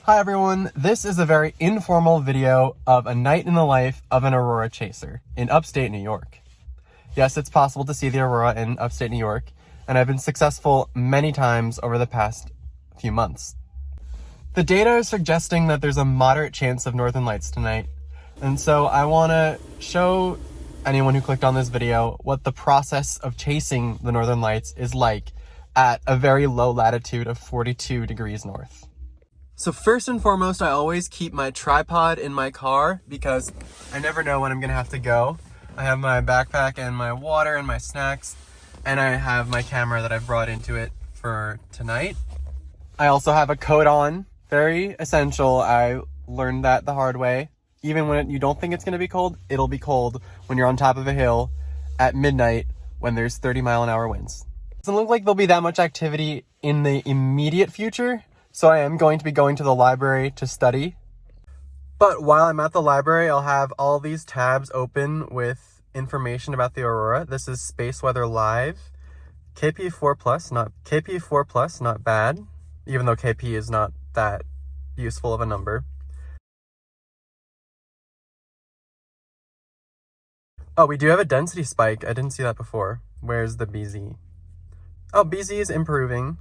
Hi everyone, this is a very informal video of a night in the life of an aurora chaser in upstate New York. Yes, it's possible to see the aurora in upstate New York, and I've been successful many times over the past few months. The data is suggesting that there's a moderate chance of northern lights tonight, and so I want to show anyone who clicked on this video what the process of chasing the northern lights is like at a very low latitude of 42 degrees north. So first and foremost, I always keep my tripod in my car because I never know when I'm gonna have to go. I have my backpack and my water and my snacks, and I have my camera that I've brought into it for tonight. I also have a coat on, very essential. I learned that the hard way. Even when you don't think it's gonna be cold, it'll be cold when you're on top of a hill at midnight when there's 30-mile-an-hour winds. It doesn't look like there'll be that much activity in the immediate future, so I am going to be going to the library to study. But while I'm at the library, I'll have all these tabs open with information about the aurora. This is Space Weather Live. KP4+, not bad, even though KP is not that useful of a number. Oh, we do have a density spike. I didn't see that before. Where's the BZ? Oh, BZ is improving.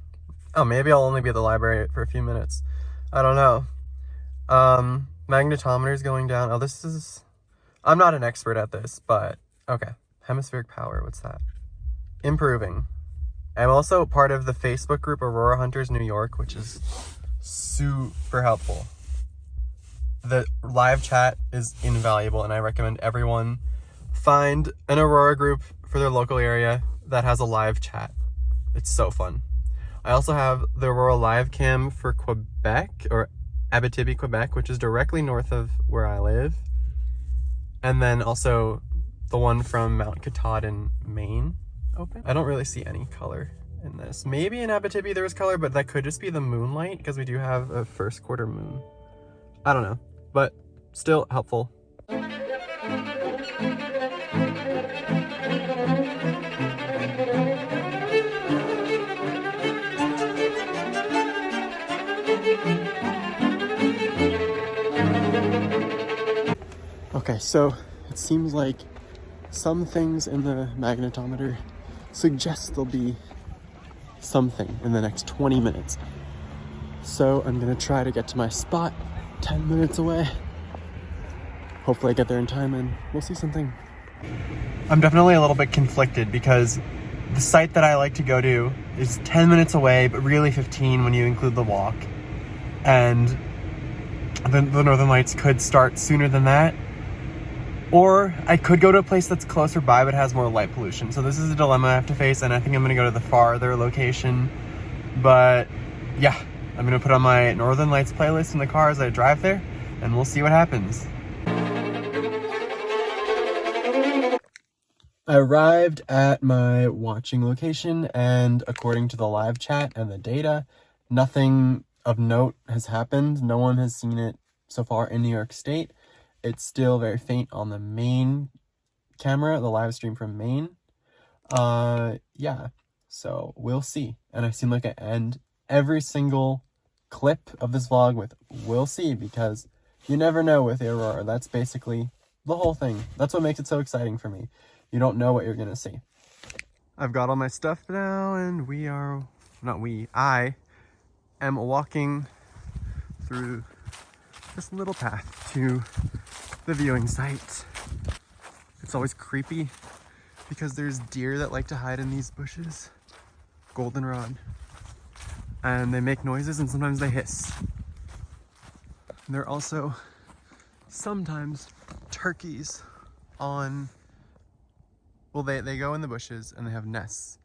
Oh, maybe I'll only be at the library for a few minutes. I don't know. Magnetometer is going down. Oh, this is... I'm not an expert at this, but... Okay. Hemispheric power, what's that? Improving. I'm also part of the Facebook group Aurora Hunters New York, which is super helpful. The live chat is invaluable, and I recommend everyone find an Aurora group for their local area that has a live chat. It's so fun. I also have the Aurora Live Cam for Quebec, or Abitibi, Quebec, which is directly north of where I live. And then also the one from Mount Katahdin, Maine, open. I don't really see any color in this. Maybe in Abitibi there was color, but that could just be the moonlight, because we do have a first quarter moon. I don't know, but still helpful. Okay, so it seems like some things in the magnetometer suggest there'll be something in the next 20 minutes. So I'm gonna try to get to my spot 10 minutes away. Hopefully I get there in time and we'll see something. I'm definitely a little bit conflicted because the site that I like to go to is 10 minutes away, but really 15 when you include the walk. And the Northern Lights could start sooner than that. Or I could go to a place that's closer by but has more light pollution. So this is a dilemma I have to face, and I think I'm gonna go to the farther location. But yeah, I'm gonna put on my Northern Lights playlist in the car as I drive there, and we'll see what happens. I arrived at my watching location, and according to the live chat and the data, nothing of note has happened. No one has seen it so far in New York State. It's still very faint on the main camera, the live stream from Maine. Yeah, so we'll see. And I seem like I end every single clip of this vlog with "we'll see," because you never know with the aurora. That's basically the whole thing. That's what makes it so exciting for me. You don't know what you're gonna see. I've got all my stuff now, and I am walking through this little path to the viewing site. It's always creepy because there's deer that like to hide in these bushes, goldenrod, and they make noises and sometimes they hiss. And there are also sometimes turkeys on, well, they go in the bushes and they have nests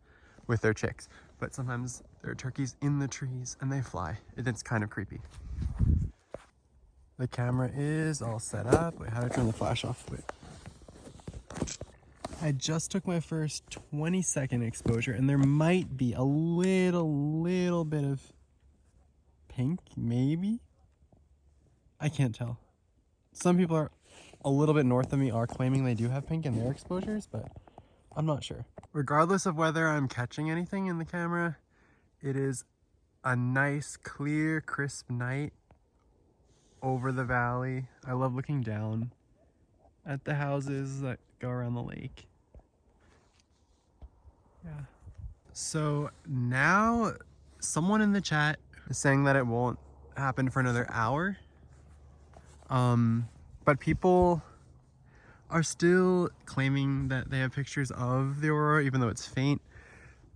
with their chicks, but sometimes there are turkeys in the trees and they fly. It's kind of creepy. The camera is all set up. Wait, how do I turn the flash off? Wait. I just took my first 20-second exposure, and there might be a little bit of pink, maybe? I can't tell. Some people are a little bit north of me are claiming they do have pink in their exposures, but I'm not sure. Regardless of whether I'm catching anything in the camera, it is a nice, clear, crisp night over the valley. I love looking down at the houses that go around the lake. Yeah. So now someone in the chat is saying that it won't happen for another hour. But people are still claiming that they have pictures of the aurora, even though it's faint.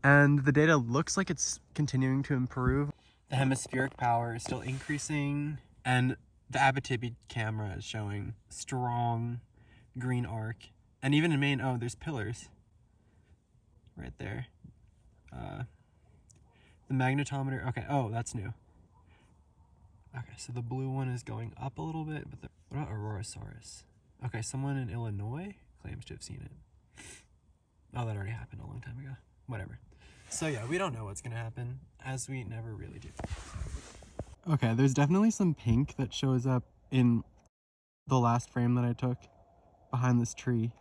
And the data looks like it's continuing to improve. The hemispheric power is still increasing, and the Abitibi camera is showing strong green arc. And even in Maine, oh, there's pillars right there. The magnetometer, okay, oh, that's new. Okay, so the blue one is going up a little bit, but what about Aurorasaurus? Okay, someone in Illinois claims to have seen it. Oh, that already happened a long time ago. Whatever. So yeah, we don't know what's gonna happen, as we never really do. Okay, there's definitely some pink that shows up in the last frame that I took behind this tree.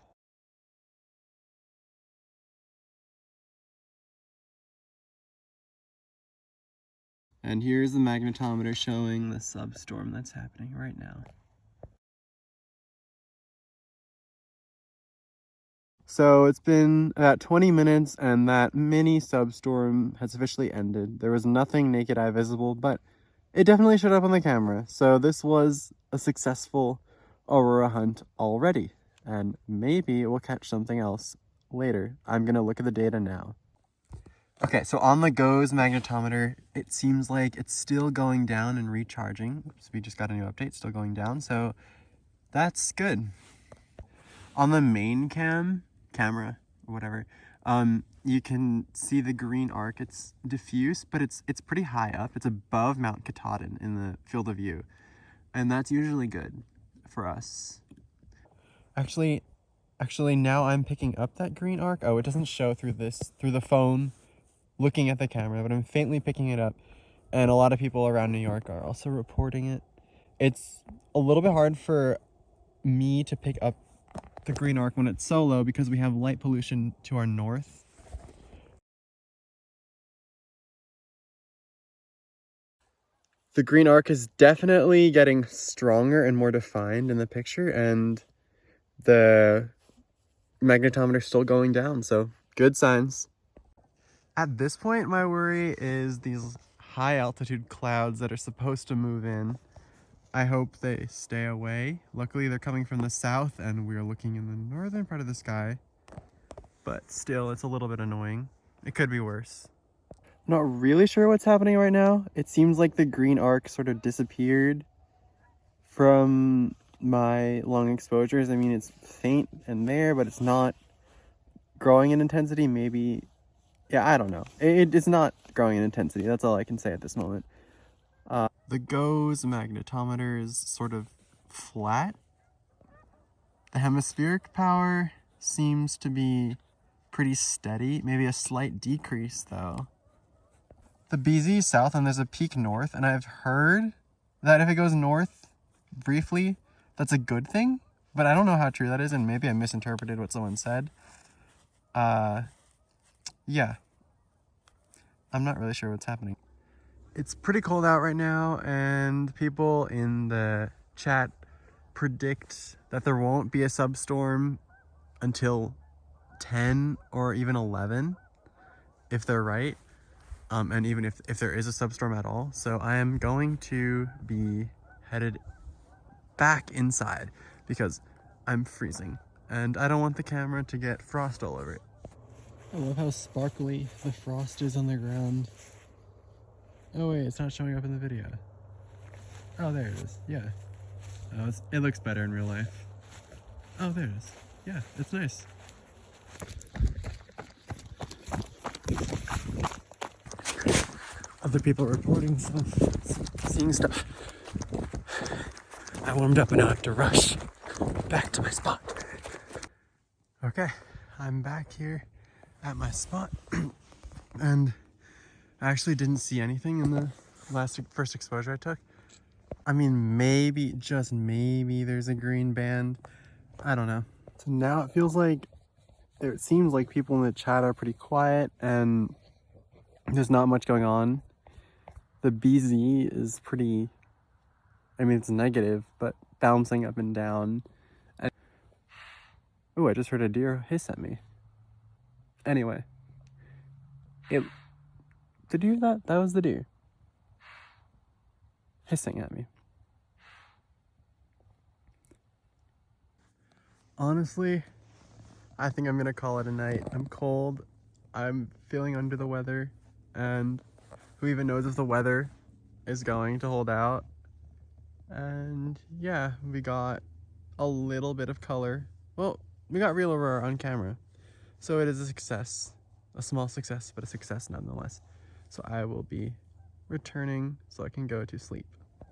And here's the magnetometer showing the substorm that's happening right now. So it's been about 20 minutes and that mini substorm has officially ended. There was nothing naked eye visible, but it definitely showed up on the camera. So this was a successful aurora hunt already, and maybe we'll catch something else later. I'm gonna look at the data now. Okay, so on the GOES magnetometer, it seems like it's still going down and recharging. So we just got a new update, still going down, so that's good. On the main camera, or whatever, you can see the green arc. It's diffuse, but it's pretty high up. It's above Mount Katahdin in the field of view, and that's usually good for us. Actually, now I'm picking up that green arc. Oh, it doesn't show through the phone looking at the camera, but I'm faintly picking it up, and a lot of people around New York are also reporting it. It's a little bit hard for me to pick up the green arc when it's so low because we have light pollution to our north. The green arc is definitely getting stronger and more defined in the picture, and the magnetometer is still going down, so good signs. At this point, my worry is these high altitude clouds that are supposed to move in. I hope they stay away. Luckily, they're coming from the south and we're looking in the northern part of the sky, but still, it's a little bit annoying. It could be worse. Not really sure what's happening right now. It seems like the green arc sort of disappeared from my long exposures. I mean, it's faint and there, but it's not growing in intensity. Maybe, yeah, I don't know. It's not growing in intensity. That's all I can say at this moment. The GOES magnetometer is sort of flat. The hemispheric power seems to be pretty steady. Maybe a slight decrease though. The BZ is south and there's a peak north, and I've heard that if it goes north briefly, that's a good thing, but I don't know how true that is, and maybe I misinterpreted what someone said. Yeah. I'm not really sure what's happening. It's pretty cold out right now, and people in the chat predict that there won't be a substorm until 10 or even 11, if they're right. And even if there is a substorm at all. So I am going to be headed back inside because I'm freezing and I don't want the camera to get frost all over it. I love how sparkly the frost is on the ground. Oh wait, it's not showing up in the video. Oh, there it is. Yeah. Oh, it looks better in real life. Oh, there it is. Yeah, it's nice. Other people reporting seeing stuff. I warmed up and now I have to rush back to my spot. Okay, I'm back here at my spot and I actually didn't see anything in the first exposure I took. I mean, maybe, just maybe there's a green band. I don't know. So now it feels like, it seems like people in the chat are pretty quiet and there's not much going on. The BZ is pretty I mean, it's negative, but bouncing up and down. And oh, I just heard a deer hiss at me. Anyway, did you hear that? That was the deer hissing at me. Honestly, I think I'm gonna call it a night. I'm cold, I'm feeling under the weather, and who even knows if the weather is going to hold out. And yeah, we got a little bit of color. Well, we got real aurora on camera, so it is a success. A small success, but a success nonetheless. So I will be returning so I can go to sleep.